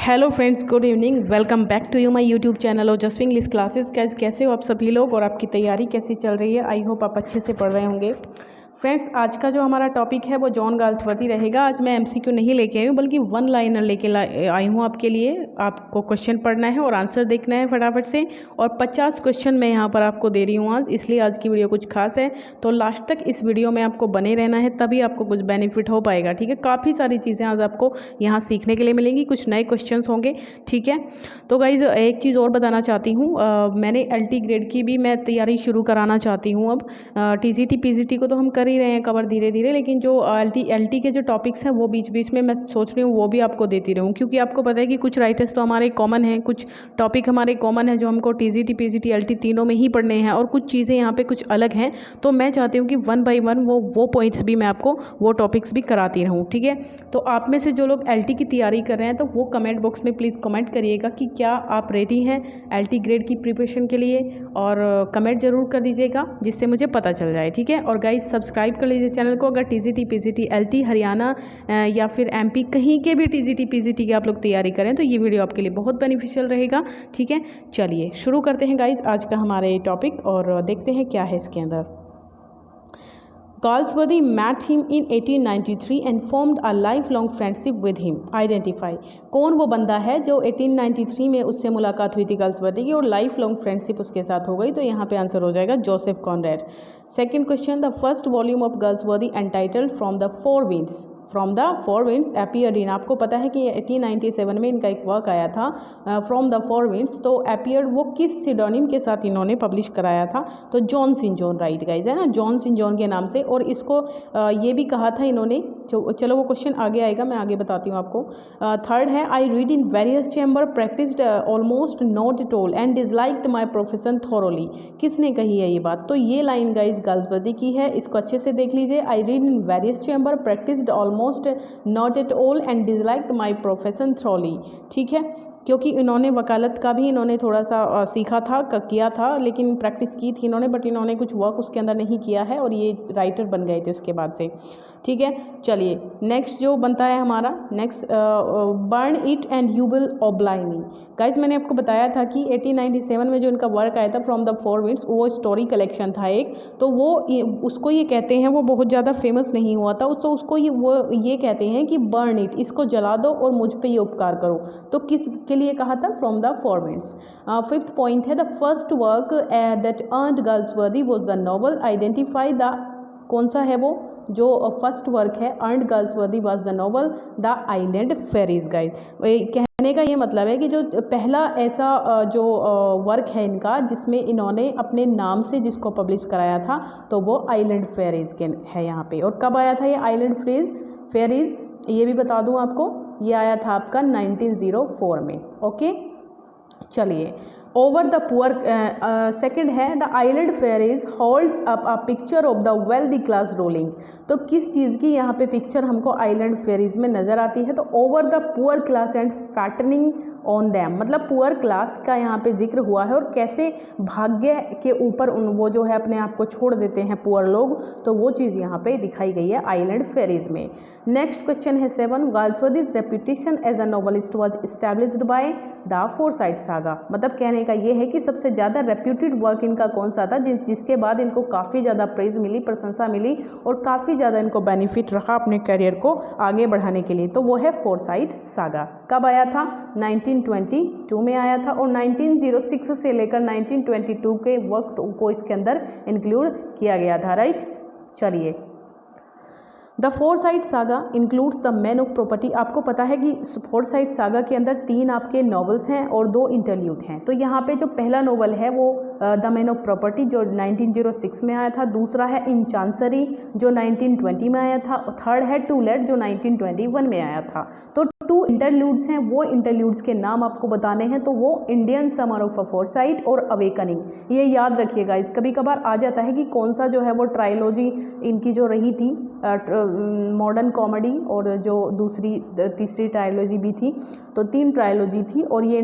Hello friends, good evening. Welcome back to you my YouTube channel और just English classes. कैसे हो आप सभी लोग और आपकी तैयारी कैसी चल रही है? आई होप आप अच्छे से पढ़ रहे होंगे। फ्रेंड्स, आज का जो हमारा टॉपिक है वो जॉन गाल्सवर्दी रहेगा। आज मैं एमसीक्यू नहीं लेके आई हूँ बल्कि वन लाइनर लेके आई हूँ आपके लिए। आपको क्वेश्चन पढ़ना है और आंसर देखना है फटाफट से। और 50 क्वेश्चन मैं यहाँ पर आपको दे रही हूँ आज, इसलिए आज की वीडियो कुछ खास है। तो लास्ट तक इस वीडियो में आपको बने रहना है, तभी आपको कुछ बेनिफिट हो पाएगा। ठीक है, काफ़ी सारी चीज़ें आज आपको यहाँ सीखने के लिए मिलेंगी, कुछ नए क्वेश्चन होंगे। ठीक है, तो गाइज एक चीज़ और बताना चाहती हूँ, मैंने LT ग्रेड की भी मैं तैयारी शुरू कराना चाहती हूँ। अब TCT PGT को तो हम कर ही रहे हैं कवर धीरे धीरे, लेकिन जो LT के जो टॉपिक्स हैं वो बीच बीच में मैं सोच रही हूँ वो भी आपको देती रहूँ, क्योंकि आपको पता है कि कुछ राइटर्स तो हमारे कॉमन हैं, कुछ टॉपिक हमारे कॉमन है जो हमको TCT PGT LT तीनों में ही पढ़ने हैं, और कुछ चीज़ें यहाँ पे कुछ अलग हैं। तो मैं चाहती हूँ कि 1 बाय 1 वो पॉइंट्स भी मैं आपको वो टॉपिक्स भी कराती रहूँ। ठीक है, तो आप में से जो लोग LT की तैयारी कर रहे हैं तो वो कमेंट बॉक्स में प्लीज़ कमेंट करिएगा कि क्या आप रेडी हैं LT ग्रेड की प्रिपरेशन के लिए, और कमेंट ज़रूर कर दीजिएगा जिससे मुझे पता चल जाए। ठीक है, और गाइस सब्सक्राइब कर लीजिए चैनल को। अगर TCT PGT LT हरियाणा या फिर MP कहीं के भी TCT PGT की आप लोग तैयारी करें तो ये वीडियो आपके लिए बहुत बेनिफिशियल रहेगा। ठीक है, चलिए शुरू करते हैं गाइस आज का हमारे टॉपिक और देखते हैं क्या है इसके अंदर। Galsworthy met him in 1893 and formed a lifelong friendship with him. Identify. कौन वो बंदा है जो 1893 में उससे मुलाकात हुई थी गाल्सवर्दी की और लाइफ लॉन्ग फ्रेंडशिप उसके साथ हो गई? तो यहाँ पे आंसर हो जाएगा Joseph Conrad. Second question, the first volume of Galsworthy entitled from the four winds appeared in. आपको पता है कि 1897 में इनका एक वर्क आया था फ्रॉम द फोर विंड्स। तो अपीयर्ड वो किस सिडोनिम के साथ इन्होंने पब्लिश कराया था? तो John Singh John, right guys, है ना, जॉन सिंह जॉन के नाम से। और इसको ये भी कहा था इन्होंने, चलो वो क्वेश्चन आगे आएगा, मैं आगे बताती हूँ आपको। थर्ड है, I read in various chamber, practised almost not at all and disliked my profession thoroughly. किसने कही है ये बात? तो ये लाइन गाइज गाल्सवर्दी की है, इसको अच्छे से देख लीजिए। I read in various chamber, practised almost not at all and disliked my profession thoroughly. ठीक है, क्योंकि इन्होंने वकालत का भी इन्होंने थोड़ा सा सीखा था, किया था, लेकिन प्रैक्टिस की थी इन्होंने, बट इन्होंने कुछ वर्क उसके अंदर नहीं किया है और ये राइटर बन गए थे उसके बाद से। ठीक है, चलिए नेक्स्ट जो बनता है हमारा, next burn it and you will oblige me. Guys मैंने आपको बताया था कि 1897 में जो इनका वर्क आया था फ्रॉम द फोर विंड्स, वो स्टोरी कलेक्शन था एक। तो वो उसको ये कहते हैं, वो बहुत ज़्यादा फेमस नहीं हुआ था, तो उसको ये कहते हैं कि बर्न इट, इसको जला दो और मुझ पे ये उपकार करो। तो किस के लिए कहा था? From the four winds. Fifth point है, the first work that earned Galsworthy was the novel. Identify the, कौन सा है वो जो फर्स्ट वर्क है earned Galsworthy was the novel the island Pharisees. Guys कहने का ये मतलब है कि जो पहला ऐसा जो वर्क है इनका जिसमें इन्होंने अपने नाम से जिसको पब्लिश कराया था, तो वो आइलैंड फेरीज के है यहाँ पे। और कब आया था ये आइलैंड फेरीज? ये भी बता दूँ आपको, ये आया था आपका 1904 में। ओके, चलिए ओवर द पुअर। सेकंड है, the island pharisees holds up a picture of the wealthy class rolling. तो किस चीज़ की यहाँ पे पिक्चर हमको आइलैंड फेरीज में नज़र आती है? तो over the poor class and fattening on them, मतलब पुअर क्लास का यहाँ पे जिक्र हुआ है और कैसे भाग्य के ऊपर वो जो है अपने आप को छोड़ देते हैं पुअर लोग, तो वो चीज़ यहाँ पे दिखाई गई है आइलैंड फेरीज में। नेक्स्ट क्वेश्चन है 7, Galsworthy's reputation as a novelist was established by the Forsyte saga. मतलब कहने का ये है कि सबसे ज़्यादा रेप्यूटेड वर्क इनका कौन सा था जिसके बाद इनको काफ़ी ज़्यादा प्रेज मिली, प्रशंसा मिली और काफ़ी ज़्यादा इनको बेनिफिट रहा अपने करियर को आगे बढ़ाने के लिए? तो वो है फोरसाइट सागा। कब आया था? 1922 में आया था, और 1906 से लेकर 1922 के वक्त को इसके अंदर इंक्लूड किया गया था। राइट, चलिए the Forsyte saga includes the man of property. आपको पता है कि फोरसाइट सागा के अंदर 3 आपके नॉवेल्स हैं और 2 इंटरल्यूड हैं। तो यहाँ पे जो पहला नॉवल है वो द मैन ऑफ प्रॉपर्टी जो 1906 में आया था, दूसरा है इन चांसरी जो 1920 में आया था, और थर्ड है टू लेट जो 1921 में आया था। तो 2 इंटरल्यूड्स हैं, वो इंटरल्यूड्स के नाम आपको बताने हैं। तो वो Indian summer of a foresight और अवेकनिंग, ये याद रखिएगा। इस कभी कभार आ जाता है कि कौन सा जो है वो ट्रायलॉजी इनकी जो रही थी मॉडर्न कॉमेडी और जो तीसरी ट्रायलॉजी भी थी, तो 3 ट्रायलॉजी थी और ये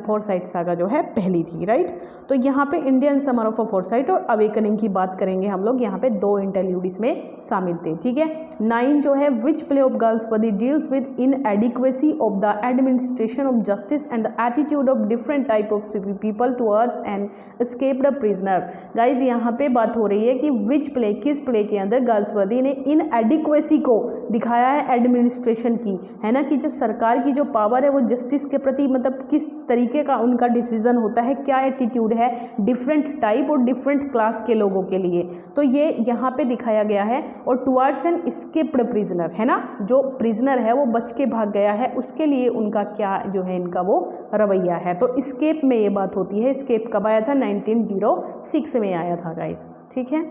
फोरसाइट सागा जो है पहली थी, राइट। तो यहाँ पे इंडियन समर ऑफ फोरसाइट और अवेकनिंग की बात करेंगे हम लोग, यहाँ पे 2 इंटरल्यूड इसमें शामिल थे, ठीक है। 9 जो है which play of Galsworthy deals with inadequacy of the administration of justice and the attitude of different type of people towards an escaped prisoner. Guys यहाँ पे बात हो रही है कि विच प्ले, किस प्ले के अंदर गाल्सवर्दी ने इनएडिक्वेसी को दिखाया है एडमिनिस्ट्रेशन की, है ना, कि जो सरकार की जो पावर है वो जस्टिस के प्रति मतलब किस तरीके का उनका डिसीजन होता है, क्या एटीट्यूड है डिफरेंट टाइप और डिफरेंट क्लास के लोगों के लिए, तो ये यहाँ पे दिखाया गया है। और टुवर्ड्स एन एस्केप्ड प्रिजनर, है ना, जो प्रिजनर है वो बच के भाग गया है, उसके लिए उनका क्या जो है इनका वो रवैया है। तो एस्केप में ये बात होती है। एस्केप कब आया था? 1906 में आया था गाइस, ठीक है।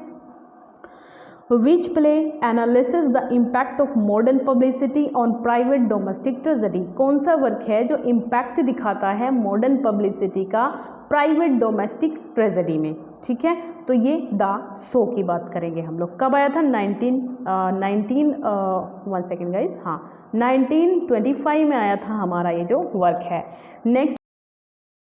Which play analyses the impact of modern publicity on private domestic tragedy? कौन सा वर्क है जो इम्पैक्ट दिखाता है मॉडर्न पब्लिसिटी का प्राइवेट डोमेस्टिक ट्रेजेडी में, ठीक है। तो ये द शो की बात करेंगे हम लोग। कब आया था? 1925 में आया था हमारा ये जो वर्क है। Next,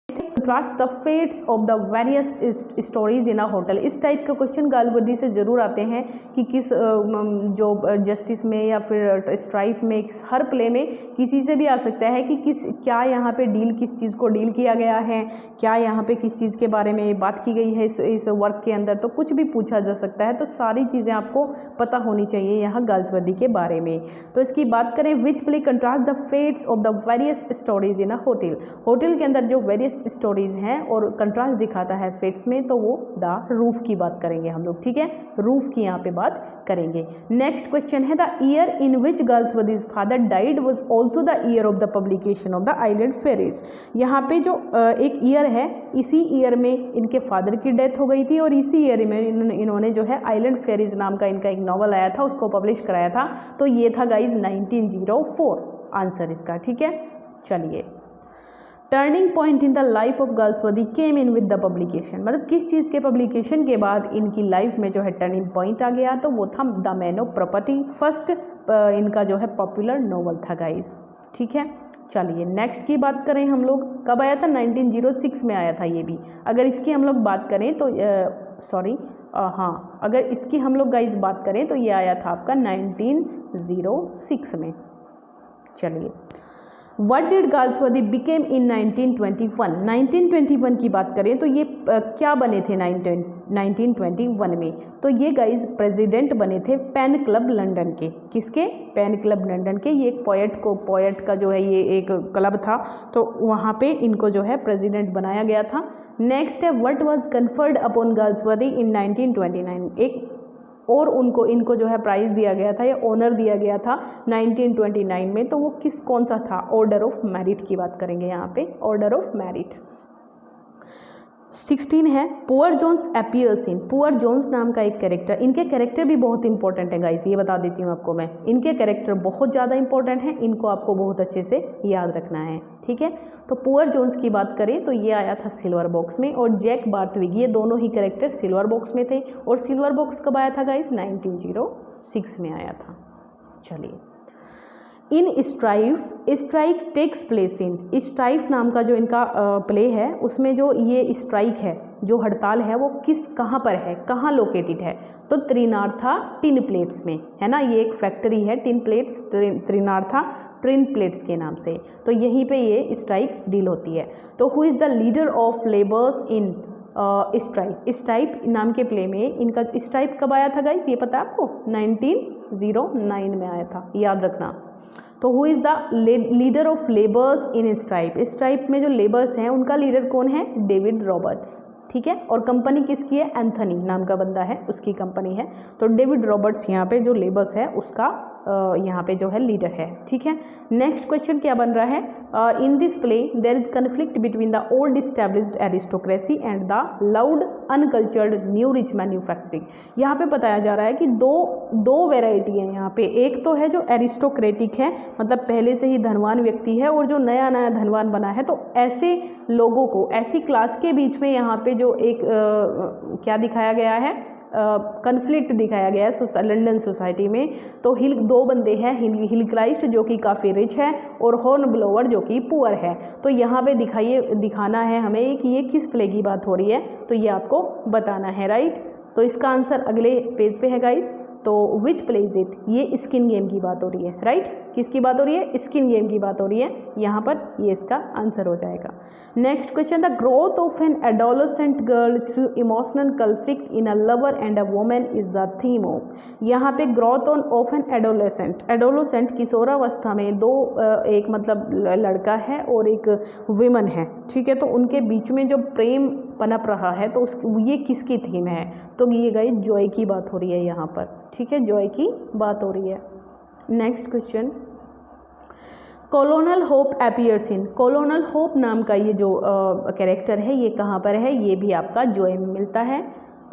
contrast the fates of the various storeys in a hotel. इस टाइप के क्वेश्चन गालवर्दी से ज़रूर आते हैं कि किस जो जस्टिस में या फिर स्ट्राइप में, हर प्ले में किसी से भी आ सकता है कि क्या यहाँ पे डील, किस चीज़ को डील किया गया है, क्या यहाँ पे किस चीज़ के बारे में बात की गई है इस वर्क के अंदर, तो कुछ भी पूछा जा सकता है। तो सारी चीज़ें आपको पता होनी चाहिए यहाँ गाल्सवर्दी के बारे में। तो इसकी बात करें, which play contrast the fates of the various storeys in a hotel. Hotel के अंदर जो वेरियस स्टोरीज हैं और कंट्रास्ट दिखाता है फेट्स में, तो वो द रूफ की बात करेंगे हम लोग, ठीक है। रूफ की यहाँ पे बात करेंगे। नेक्स्ट क्वेश्चन है, the year in which Galsworthy's father died was also the year of the publication of the island Pharisees. यहाँ पे जो एक ईयर है, इसी ईयर में इनके फादर की डेथ हो गई थी और इसी ईयर में इन्होंने जो है आइलैंड फेरीज नाम का इनका एक नॉवल आया था, उसको पब्लिश कराया था। तो ये था गाइज 1904 आंसर इसका, ठीक है। चलिए, turning point in the life of Galsworthy came in with the publication, मतलब किस चीज़ के पब्लिकेशन के बाद इनकी लाइफ में जो है टर्निंग पॉइंट आ गया, तो वो था the man of property. First इनका जो है पॉपुलर नॉवल था गाइस, ठीक है। चलिए, नेक्स्ट की बात करें हम लोग, कब आया था? 1906 में आया था ये भी। अगर इसकी हम लोग बात करें तो अगर इसकी हम लोग गाइस बात करें तो ये आया था आपका 1906 में। चलिए, What did गाल्सवर्दी बिकेम इन 1921? 1921 की बात करें तो ये क्या बने थे 1921 में? तो ये गाइज प्रेसिडेंट बने थे पेन क्लब लंदन के। किसके? पेन क्लब लंदन के। ये एक पोएट का जो है ये एक क्लब था, तो वहाँ पे इनको जो है प्रेसिडेंट बनाया गया था। नेक्स्ट है, what was conferred upon Galsworthy in 1929? एक और इनको जो है प्राइज़ दिया गया था या ऑनर दिया गया था 1929 में, तो वो कौन सा था? ऑर्डर ऑफ मेरिट की बात करेंगे यहाँ पे, ऑर्डर ऑफ मेरिट। 16 है, poor Jones appears in. Poor Jones नाम का एक कैरेक्टर, इनके कैरेक्टर भी बहुत इंपॉर्टेंट है गाइस, ये बता देती हूँ आपको मैं। इनके कैरेक्टर बहुत ज़्यादा इंपॉर्टेंट है, इनको आपको बहुत अच्छे से याद रखना है, ठीक है। तो पुअर जोन्स की बात करें तो ये आया था सिल्वर बॉक्स में, और जैक बार्थविग, ये दोनों ही कैरेक्टर सिल्वर बॉक्स में थे। और सिल्वर बॉक्स कब आया था गाइस? 1906 में आया था। चलिए, in strike takes place in. Strike नाम का जो इनका प्ले है, उसमें जो ये स्ट्राइक है, जो हड़ताल है, वो कहाँ पर है, कहाँ लोकेटेड है? तो त्रिनार्था टिन प्लेट्स में, है ना। ये एक फैक्ट्री है टिन प्लेट्स, त्रिनार्था टिन प्लेट्स के नाम से। तो यहीं पे ये स्ट्राइक डील होती है। तो who is the leader of labours in strike नाम के प्ले में इनका स्ट्राइक कब आया था गाइस? ये पता है आपको? 1909 में आया था, याद रखना। तो who is the leader of labours in stripe? Stripe में जो लेबर्स हैं उनका लीडर कौन है? डेविड रॉबर्ट्स, ठीक है। और कंपनी किसकी है? एंथनी नाम का बंदा है, उसकी कंपनी है। तो डेविड रॉबर्ट्स यहाँ पे जो लेबर्स है उसका यहाँ पे जो है लीडर है, ठीक है। नेक्स्ट क्वेश्चन क्या बन रहा है? In this play there is conflict between the old established aristocracy and the loud uncultured new rich manufacturing. यहाँ पे बताया जा रहा है कि दो वेराइटी है यहाँ पे। एक तो है जो एरिस्टोक्रेटिक है, मतलब पहले से ही धनवान व्यक्ति है, और जो नया धनवान बना है। तो ऐसे लोगों को, ऐसी क्लास के बीच में यहाँ पे जो एक क्या दिखाया गया है? कन्फ्लिक्ट दिखाया गया है लंदन सोसाइटी में। तो दो बंदे हैं, हिलक्राइस्ट जो कि काफ़ी रिच है और हॉर्न ब्लोअर जो कि पुअर है। तो यहाँ पे दिखाना है हमें कि ये किस प्ले की बात हो रही है, तो ये आपको बताना है, राइट। तो इसका आंसर अगले पेज पे है गाइस। तो विच प्ले इज इट, ये स्किन गेम की बात हो रही है, राइट। किसकी बात हो रही है, स्किन गेम की बात हो रही है यहाँ पर, ये इसका आंसर हो जाएगा। Next question, the growth of an adolescent girl through emotional conflict in a lover and a woman is the theme of. यहाँ पे ग्रोथ ऑफ एन एडोलेसेंट किशोरावस्था में दो एक मतलब लड़का है और एक वुमन है, ठीक है। तो उनके बीच में जो प्रेम पनप रहा है, तो ये किसकी थीम है, तो ये गाइस जॉय की बात हो रही है यहाँ पर, ठीक है, जॉय की बात हो रही है। नेक्स्ट क्वेश्चन, कॉलोनल होप अपीयर्स इन। कॉलोनल होप नाम का ये जो कैरेक्टर है, ये कहाँ पर है, ये भी आपका जॉय में मिलता है।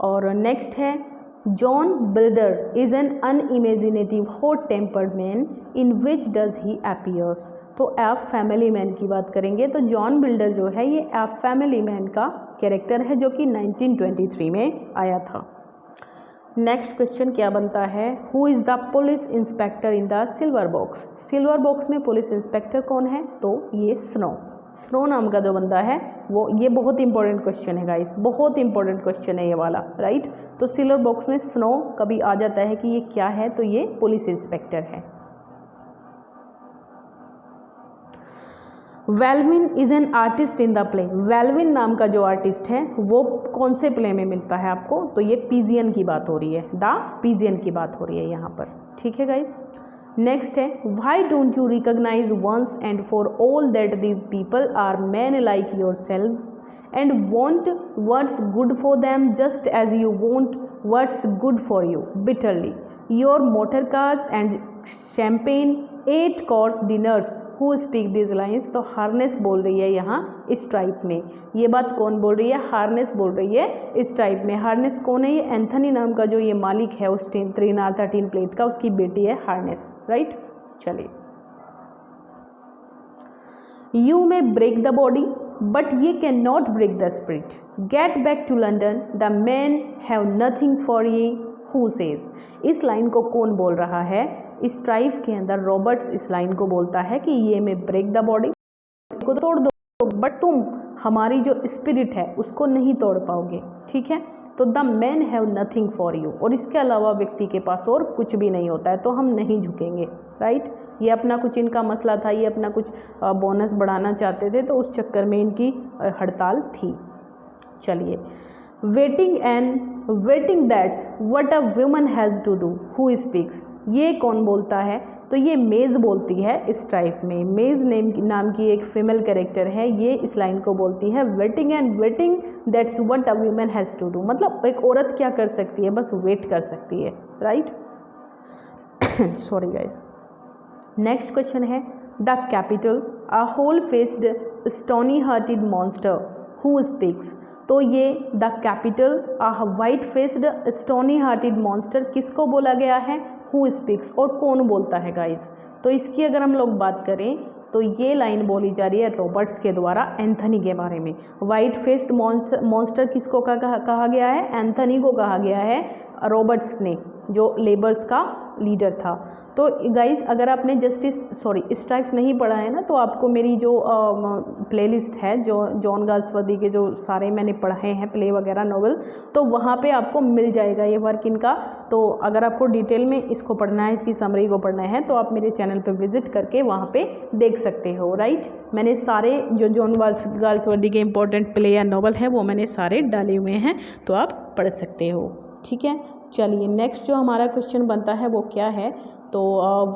और नेक्स्ट है, John builder is an unimaginative hot tempered man in which does he appears. तो ए फैमिली मैन की बात करेंगे तो जॉन बिल्डर जो है ये ए फैमिली मैन का कैरेक्टर है जो कि 1923 में आया था। नेक्स्ट क्वेश्चन क्या बनता है, who is the police inspector in the silver box. Silver box में पुलिस इंस्पेक्टर कौन है, तो ये स्नो नाम का जो बंदा है वो, ये बहुत इंपॉर्टेंट क्वेश्चन है गाइस, बहुत इंपॉर्टेंट क्वेश्चन है ये वाला, राइट। तो सिल्वर बॉक्स में स्नो कभी आ जाता है कि ये क्या है, तो ये पुलिस इंस्पेक्टर है। वेलविन is an artist in the play. वेलविन नाम का जो आर्टिस्ट है वो कौन से प्ले में मिलता है आपको, तो ये पिजियन की बात हो रही है, द पिजियन की बात हो रही है यहाँ पर, ठीक है गाइस। नेक्स्ट है, why don't you recognise once and for all that these people are man like yourselves and want what's good for them just as you want what's good for you bitterly your motor cars and champagne 8 course dinners who speak this lines. तो Harness बोल रही है यहाँ इस type में, ये बात कौन बोल रही है, हार्नेस बोल रही है इस टाइप में। हार्नेस कौन है, ये एंथनी नाम का जो ये मालिक है उस 13 प्लेट का, उसकी बेटी है हार्नेस, राइट। चलिए, you may break the body but ye can not break the spirit, get back to London, the man have nothing for ye who says. इस लाइन को कौन बोल रहा है, इस स्ट्राइफ के अंदर रॉबर्ट्स इस लाइन को बोलता है कि ये में ब्रेक द बॉडी को तोड़ दो बट तुम हमारी जो स्पिरिट है उसको नहीं तोड़ पाओगे, ठीक है। तो the man have nothing for you, और इसके अलावा व्यक्ति के पास और कुछ भी नहीं होता है, तो हम नहीं झुकेंगे, राइट। ये अपना कुछ इनका मसला था, ये अपना कुछ बोनस बढ़ाना चाहते थे, तो उस चक्कर में इनकी हड़ताल थी। चलिए, waiting that's what a woman has to do who speaks. ये कौन बोलता है, तो ये मेज़ बोलती है इस टाइप में। मेज़ नाम की एक फीमेल कैरेक्टर है, ये इस लाइन को बोलती है, waiting that's what a woman has to do. मतलब एक औरत क्या कर सकती है, बस वेट कर सकती है, right. Sorry guys. Next question है, the capital a whole faced stony hearted monster who speaks. तो ये the capital a white faced stony hearted monster किसको बोला गया है, हु स्पीक्स, और कौन बोलता है गाइस। तो इसकी अगर हम लोग बात करें तो ये लाइन बोली जा रही है रॉबर्ट्स के द्वारा एंथनी के बारे में। वाइट फेस्ड मॉन्स्टर किसको कहा गया है, एंथनी को कहा गया है, रॉबर्ट्स ने, जो लेबर्स का लीडर था। तो गाइज अगर आपने स्ट्राइफ नहीं पढ़ा है ना, तो आपको मेरी जो प्लेलिस्ट है, जो जॉन गाल्सवर्दी के जो सारे मैंने पढ़े हैं प्ले वगैरह नॉवल, तो वहाँ पे आपको मिल जाएगा ये वर्क इनका। तो अगर आपको डिटेल में इसको पढ़ना है, इसकी समरी को पढ़ना है, तो आप मेरे चैनल पे विजिट करके वहाँ पे देख सकते हो, राइट। मैंने सारे जो जॉन गाल्सवर्दी के इंपॉर्टेंट प्ले या नॉवल हैं वो मैंने सारे डाले हुए हैं, तो आप पढ़ सकते हो, ठीक है। चलिए, नेक्स्ट जो हमारा क्वेश्चन बनता है वो क्या है, तो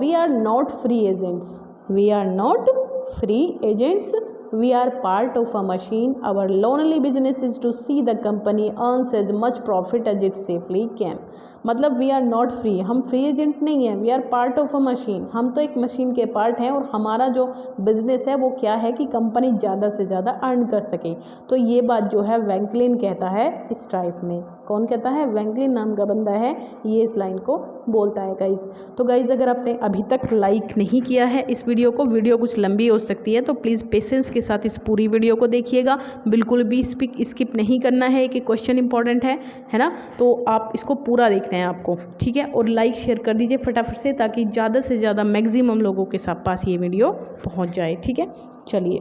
we are not free agents, we are not free agents, we are part of a machine, our lonely business is to see the company earns as much profit as it safely can. मतलब we are not free, हम free agent नहीं हैं, we are part of a machine, हम तो एक machine के part हैं, और हमारा जो बिजनेस है वो क्या है कि कंपनी ज़्यादा से ज़्यादा अर्न कर सके। तो ये बात जो है वैंकलिन कहता है स्ट्राइफ में, कौन कहता है? वैंकलिन नाम का बंदा है, ये इस लाइन को बोलता है गाइज। तो गाइज अगर आपने अभी तक लाइक नहीं किया है इस वीडियो को, वीडियो कुछ लंबी हो सकती है, तो प्लीज़ पेशेंस के साथ इस पूरी वीडियो को देखिएगा, बिल्कुल भी स्किप नहीं करना है कि क्वेश्चन इंपॉर्टेंट है ना। तो आप इसको पूरा देखना है आपको, ठीक है। और लाइक शेयर कर दीजिए फटाफट से, ताकि ज़्यादा से ज़्यादा मैक्सिमम लोगों के साथ पास ये वीडियो पहुँच जाए, ठीक है। चलिए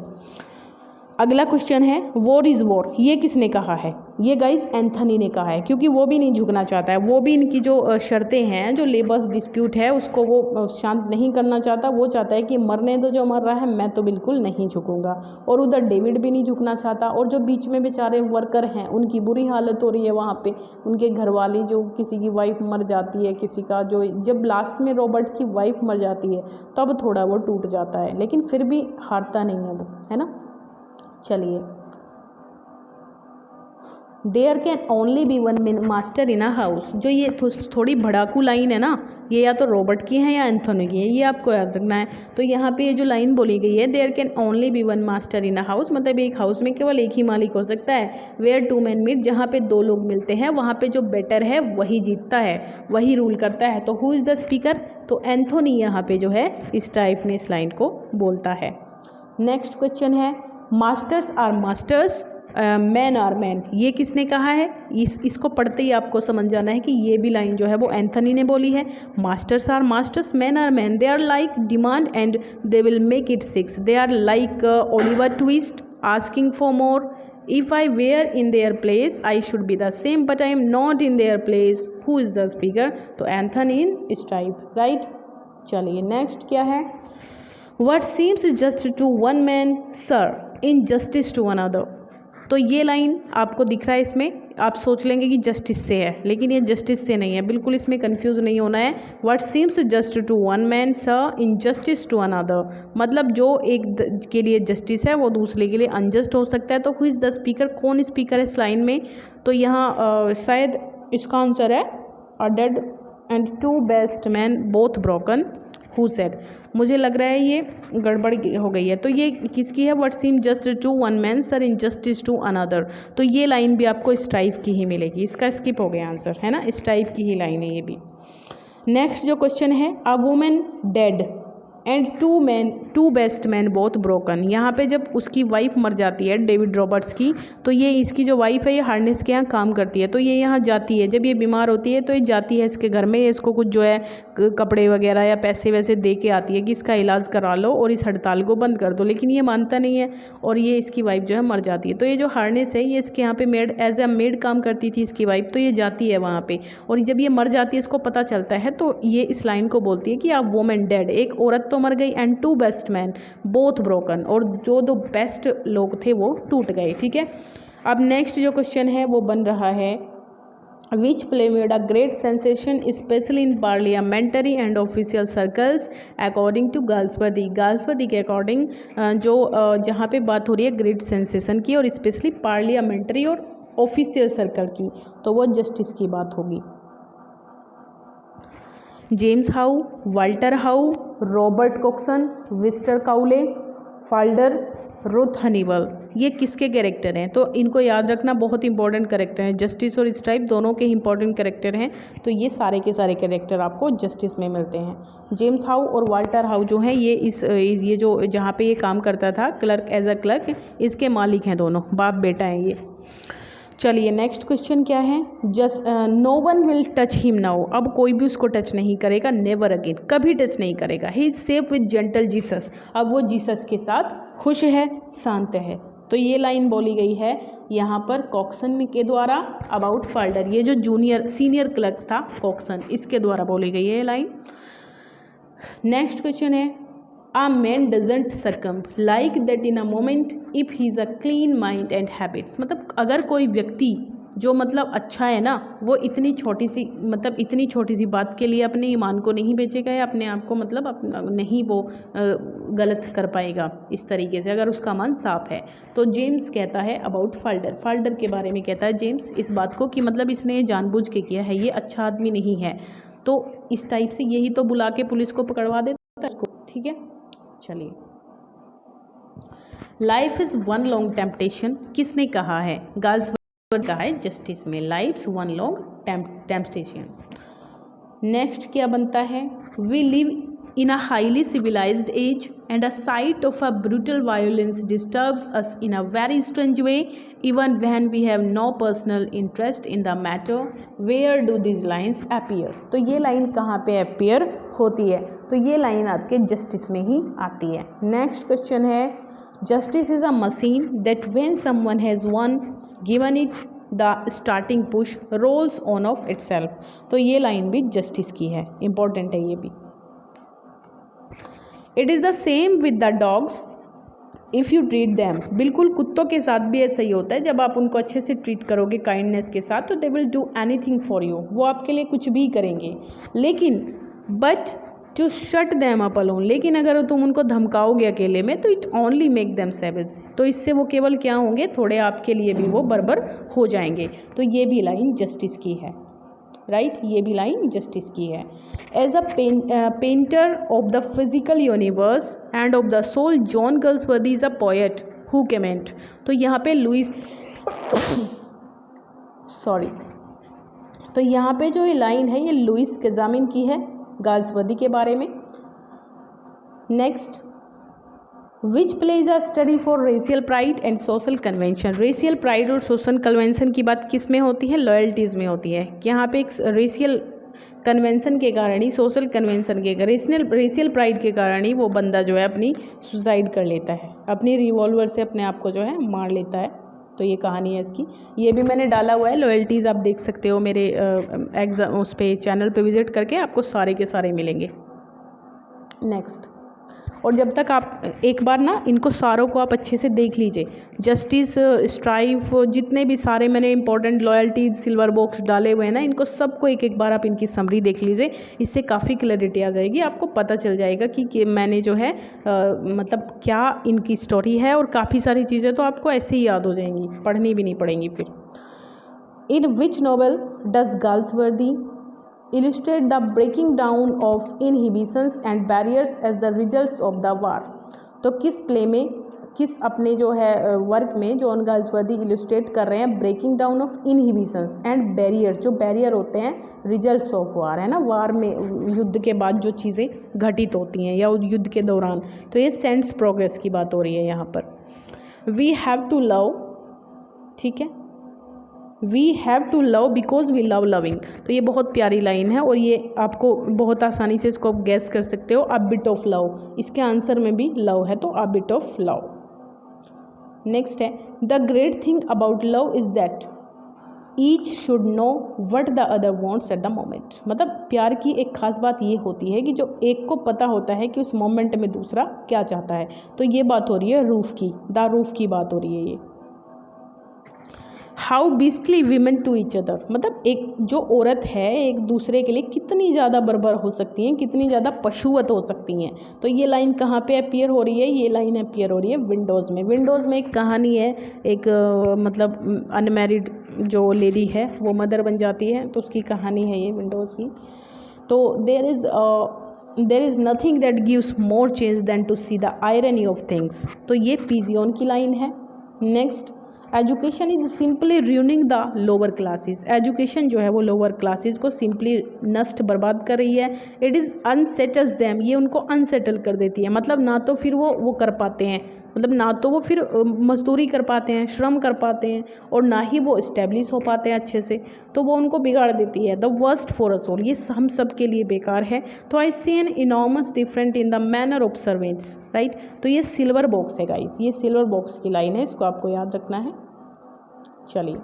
अगला क्वेश्चन है, वॉर इज़ वॉर, ये किसने कहा है? ये गाइज एंथनी ने कहा है, क्योंकि वो भी नहीं झुकना चाहता है, वो भी इनकी जो शर्तें हैं, जो लेबर्स डिस्प्यूट है उसको वो शांत नहीं करना चाहता। वो चाहता है कि मरने दो जो मर रहा है, मैं तो बिल्कुल नहीं झुकूंगा। और उधर डेविड भी नहीं झुकना चाहता, और जो बीच में बेचारे वर्कर हैं उनकी बुरी हालत हो रही है वहाँ पे। उनके घरवाली, जो किसी की वाइफ मर जाती है, किसी का जो, जब लास्ट में रॉबर्ट की वाइफ मर जाती है तब थोड़ा वो टूट जाता है, लेकिन फिर भी हारता नहीं है वो, है ना। चलिए, there can only be one master in a house, जो ये थोड़ी भड़ाकू लाइन है ना, ये या तो रॉबर्ट की है या एंथोनी की है, ये आपको याद रखना है। तो यहाँ पे ये जो लाइन बोली गई है, there can only be one master in a house, मतलब एक हाउस में केवल एक ही मालिक हो सकता है। वेयर टू मैन मीट, जहाँ पे दो लोग मिलते हैं वहाँ पे जो बेटर है वही जीतता है, वही रूल करता है। तो हु इज़ द स्पीकर? तो एंथोनी यहाँ पे जो है इस टाइप में इस लाइन को बोलता है। नेक्स्ट क्वेश्चन है, masters are masters, man are man, ये किसने कहा है? इसको पढ़ते ही आपको समझ जाना है कि ये भी लाइन जो है वो एंथनी ने बोली है। Masters are masters, man are man, they are like demand and they will make it six, they are like Oliver Twist asking for more, if I were in their place I should be the same but I am not in their place, who is the speaker? तो Anthony in इस type, right. चलिए next क्या है, What seems just to one man, sir, injustice to another। तो ये line आपको दिख रहा है इसमें, आप सोच लेंगे कि जस्टिस से है, लेकिन ये जस्टिस से नहीं है, बिल्कुल इसमें कंफ्यूज नहीं होना है। What seems just to one man, sir, injustice to another, मतलब जो एक के लिए जस्टिस है वो दूसरे के लिए अनजस्ट हो सकता है। तो who is the speaker, कौन स्पीकर है इस लाइन में? तो यहाँ शायद इसका आंसर है, a dead and two best men both broken, who said. मुझे लग रहा है ये गड़बड़ हो गई है। तो ये किसकी है? What seem just to one man, sir injustice to another. तो ये लाइन भी आपको इस टाइप की ही मिलेगी, इसका स्किप हो गया आंसर, है ना, इस टाइप की ही लाइन है ये भी। नेक्स्ट जो क्वेश्चन है, a women dead and two best man both broken, यहाँ पे जब उसकी वाइफ मर जाती है डेविड रॉबर्ट्स की, तो ये इसकी जो वाइफ है ये हार्नेस के यहाँ काम करती है, तो ये यहाँ जाती है, जब ये बीमार होती है तो ये जाती है इसके घर में, इसको कुछ जो है कपड़े वगैरह या पैसे वैसे दे के आती है कि इसका इलाज करा लो और इस हड़ताल को बंद कर दो, लेकिन ये मानता नहीं है और ये इसकी वाइफ जो है मर जाती है। तो ये जो हार्नेस है ये इसके यहाँ पे मेड एज ए मेड काम करती थी इसकी वाइफ, तो ये जाती है वहाँ पे, और जब ये मर जाती है इसको पता चलता है, तो ये इस लाइन को बोलती है कि आप वुमेन डेड, एक औरत तो मर गई, and two best man both broken, और जो दो बेस्ट लोग थे वो टूट गए, ठीक है। अब नेक्स्ट जो क्वेश्चन है वो बन रहा है, which play made a great sensation specially in parliamentary and official circles according to Galsworthy. Galsworthy के अकॉर्डिंग जो जहाँ पे बात हो रही है ग्रेट सेंसेशन की और स्पेशली पार्लियामेंट्री और ऑफिशियल सर्कल की, तो वो जस्टिस की बात होगी। James how, Walter how, Robert Coxon, विस्टर Cowley, Falder, Ruth Hannibal, ये किसके कैरेक्टर हैं? तो इनको याद रखना, बहुत इंपॉर्टेंट कैरेक्टर हैं, जस्टिस और स्ट्राइप दोनों के इंपॉर्टेंट कैरेक्टर हैं, तो ये सारे के सारे कैरेक्टर आपको जस्टिस में मिलते हैं। जेम्स हाउ और वाल्टर हाउ जो हैं ये जो जहाँ पे ये काम करता था क्लर्क, एज अ क्लर्क, इसके मालिक हैं, दोनों बाप बेटा हैं ये। चलिए नेक्स्ट क्वेश्चन क्या है, just no one will touch him now, अब कोई भी उसको टच नहीं करेगा, नेवर अगेन, कभी टच नहीं करेगा। He is safe with gentle Jesus, अब वो जीसस के साथ खुश है, शांत है। तो ये लाइन बोली गई है यहाँ पर कॉक्सन के द्वारा अबाउट फाल्डर, ये जो सीनियर क्लर्क था कॉक्सन, इसके द्वारा बोली गई है ये लाइन। नेक्स्ट क्वेश्चन है, A man doesn't succumb like that in a moment if he's a clean mind and habits, मतलब अगर कोई व्यक्ति जो मतलब अच्छा है ना, वो इतनी छोटी सी बात के लिए अपने ईमान को नहीं बेचेगा या अपने आप को मतलब नहीं वो गलत कर पाएगा इस तरीके से, अगर उसका मन साफ है। तो जेम्स कहता है अबाउट फाल्डर के बारे में कहता है जेम्स इस बात को कि मतलब इसने जानबूझ के किया है, ये अच्छा आदमी नहीं है, तो इस टाइप से यही तो बुला के पुलिस को पकड़वा देता है उसको, ठीक है। चलिए, life is one long temptation किसने कहा है? गाल्सवर्दी का है जस्टिस में, life's one long temptation. Next क्या बनता है, we live in a highly civilized age and a sight of a brutal violence disturbs us in a very strange way even when we have no personal interest in the matter. Where do these lines appear? तो ये line कहाँ पे appear होती है, तो ये line आपके justice में ही आती है। नेक्स्ट क्वेश्चन है, justice is a machine that when someone has once given it the starting push rolls on of itself। तो ये लाइन भी जस्टिस की है, इंपॉर्टेंट है ये भी। It is the same with the dogs if you treat them. बिल्कुल कुत्तों के साथ भी ऐसा ही होता है, जब आप उनको अच्छे से ट्रीट करोगे काइंडनेस के साथ तो they will do anything for you, वो आपके लिए कुछ भी करेंगे। लेकिन but to shut them up alone, लेकिन अगर तुम उनको धमकाओगे अकेले में तो it only make them savage, तो इससे वो केवल क्या होंगे, थोड़े आपके लिए भी वो बर्बर हो जाएंगे। तो ये भी लाइन जस्टिस की है, राइट, ये भी लाइन जस्टिस की है। As a painter of the physical universe and of the soul John Galsworthy is a poet who comment. तो यहाँ पे लुइस सॉरी तो यहाँ पे जो ये लाइन है ये लुइस कैज़ामिन की है गाल्सवर्दी के बारे में। Next, which plays a study for racial pride and social convention. Racial pride और सोशल कन्वेंशन की बात किस में होती है, लॉयल्टीज़ में होती है। यहाँ पे एक रेशियल कन्वेंशन के कारण ही, सोशल कन्वेंशन के रेशियल प्राइड के कारण ही वो बंदा जो है अपनी सुसाइड कर लेता है, अपनी रिवॉल्वर से अपने आप को जो है मार लेता है। तो ये कहानी है इसकी, ये भी मैंने डाला हुआ है, लॉयल्टीज़ आप देख सकते हो मेरे एग्जाम उस पे चैनल पे विजिट करके, आपको सारे के सारे मिलेंगे। नेक्स्ट, और जब तक आप एक बार ना इनको सारों को आप अच्छे से देख लीजिए, जस्टिस, स्ट्राइफ, जितने भी सारे मैंने इंपॉर्टेंट लॉयल्टीज सिल्वर बॉक्स डाले हुए हैं ना, इनको सबको एक एक बार आप इनकी समरी देख लीजिए, इससे काफ़ी क्लैरिटी आ जाएगी, आपको पता चल जाएगा कि मैंने जो है मतलब क्या इनकी स्टोरी है, और काफ़ी सारी चीज़ें तो आपको ऐसे ही याद हो जाएंगी, पढ़नी भी नहीं पड़ेंगी फिर। In which novel does Galsworthy illustrate the breaking down of inhibitions and barriers as the results of the war। तो किस प्ले में, किस अपने जो है वर्क में जॉन गाल्सवर्दी इलस्ट्रेट कर रहे हैं breaking down of inhibitions and barriers, जो बैरियर होते हैं रिजल्ट्स ऑफ वार, है ना, वार में युद्ध के बाद जो चीज़ें घटित होती हैं या युद्ध के दौरान, तो ये सेंस प्रोग्रेस की बात हो रही है यहाँ पर। वी हैव टू लव, ठीक है, we have to love because we love loving. तो ये बहुत प्यारी लाइन है और ये आपको बहुत आसानी से इसको गैस कर सकते हो। अ बिट ऑफ लव, इसके आंसर में भी लव है, तो a bit of love. Next है, the great thing about love is that each should know what the other wants at the moment. मतलब प्यार की एक खास बात ये होती है कि जो एक को पता होता है कि उस मोमेंट में दूसरा क्या चाहता है। तो ये बात हो रही है रूफ की, द रूफ की बात हो रही है ये। How beastly women to each other, मतलब एक जो औरत है एक दूसरे के लिए कितनी ज़्यादा बर्बर हो सकती हैं, कितनी ज़्यादा पशुवत हो सकती हैं। तो ये लाइन कहाँ पे अपीयर हो रही है, ये लाइन अपीयर हो रही है विंडोज़ में। विंडोज़ में एक कहानी है, एक मतलब अनमैरिड जो लेडी है वो मदर बन जाती है, तो उसकी कहानी है ये विंडोज़ की। तो there is nothing that gives more change than to see the irony of things. तो ये पिजियन की लाइन है। Next, education is simply ruining the lower classes. Education जो है वो लोअर क्लासेस को सिंपली नष्ट बर्बाद कर रही है। इट इज़ अनसेटल्स देम, ये उनको अनसेटल कर देती है। मतलब ना तो फिर वो कर पाते हैं, मतलब ना तो वो फिर मजदूरी कर पाते हैं, श्रम कर पाते हैं, और ना ही वो इस्टेब्लिश हो पाते हैं अच्छे से, तो वो उनको बिगाड़ देती है। The worst for us all, ये हम सब के लिए बेकार है। तो I see an enormous different in the manner of servants, right. तो ये सिल्वर बॉक्स है गाइस, ये सिल्वर बॉक्स की लाइन है, इसको आपको याद रखना है। चलिए,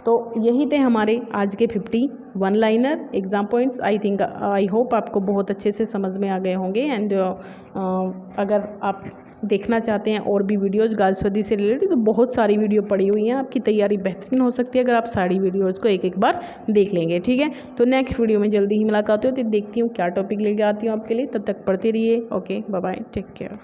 तो यही थे हमारे आज के 51 liner exam points. I hope आपको बहुत अच्छे से समझ में आ गए होंगे। एंड अगर आप देखना चाहते हैं और भी वीडियोज़ गाल्सवर्दी से रिलेटेड, तो बहुत सारी वीडियो पड़ी हुई हैं, आपकी तैयारी बेहतरीन हो सकती है अगर आप सारी वीडियोज़ को एक एक बार देख लेंगे, ठीक है। तो नेक्स्ट वीडियो में जल्दी ही मुलाकात होती है, देखती हूँ क्या टॉपिक लेके आती हूँ आपके लिए। तब तक पढ़ते रहिए। Okay, bye bye, take care.